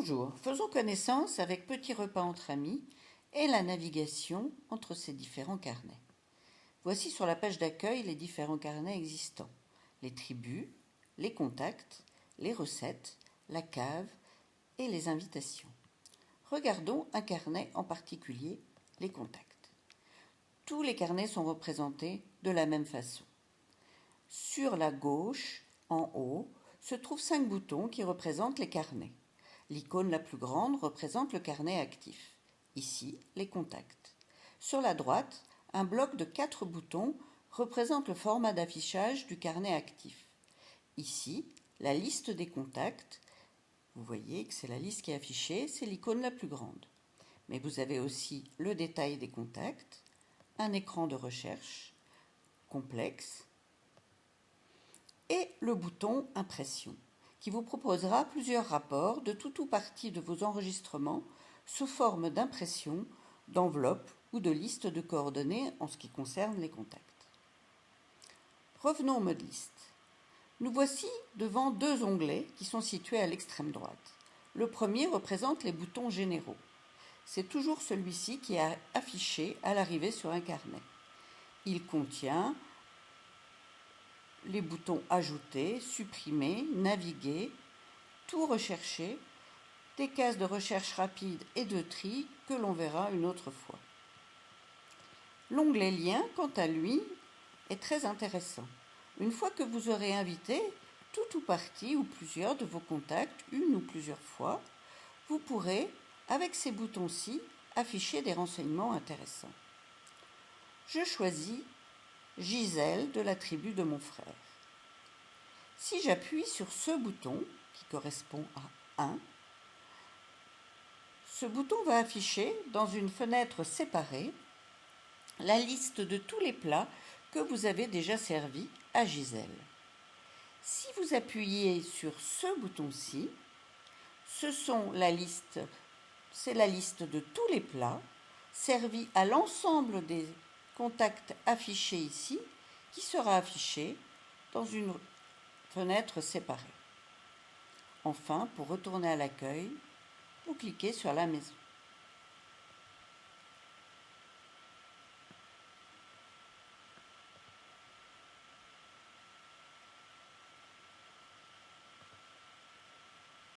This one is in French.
Bonjour, faisons connaissance avec Petit repas entre amis et la navigation entre ces différents carnets. Voici sur la page d'accueil les différents carnets existants. Les tribus, les contacts, les recettes, la cave et les invitations. Regardons un carnet en particulier, les contacts. Tous les carnets sont représentés de la même façon. Sur la gauche, en haut, se trouvent 5 boutons qui représentent les carnets. L'icône la plus grande représente le carnet actif. Ici, les contacts. Sur la droite, un bloc de 4 boutons représente le format d'affichage du carnet actif. Ici, la liste des contacts. Vous voyez que c'est la liste qui est affichée, c'est l'icône la plus grande. Mais vous avez aussi le détail des contacts, un écran de recherche complexe et le bouton Impression, qui vous proposera plusieurs rapports de tout ou partie de vos enregistrements sous forme d'impression, d'enveloppe ou de liste de coordonnées en ce qui concerne les contacts. Revenons au mode liste. Nous voici devant 2 onglets qui sont situés à l'extrême droite. Le premier représente les boutons généraux. C'est toujours celui-ci qui est affiché à l'arrivée sur un carnet. Il contient les boutons ajouter, supprimer, naviguer, tout rechercher, des cases de recherche rapide et de tri que l'on verra une autre fois. L'onglet lien, quant à lui, est très intéressant. Une fois que vous aurez invité tout ou partie ou plusieurs de vos contacts, une ou plusieurs fois, vous pourrez, avec ces boutons-ci, afficher des renseignements intéressants. Je choisis Gisèle de la tribu de mon frère. Si j'appuie sur ce bouton, qui correspond à 1, ce bouton va afficher dans une fenêtre séparée la liste de tous les plats que vous avez déjà servis à Gisèle. Si vous appuyez sur ce bouton-ci, c'est la liste de tous les plats servis à l'ensemble des contacts affichés ici, qui sera affiché dans une fenêtre séparée. Enfin, pour retourner à l'accueil, vous cliquez sur la maison.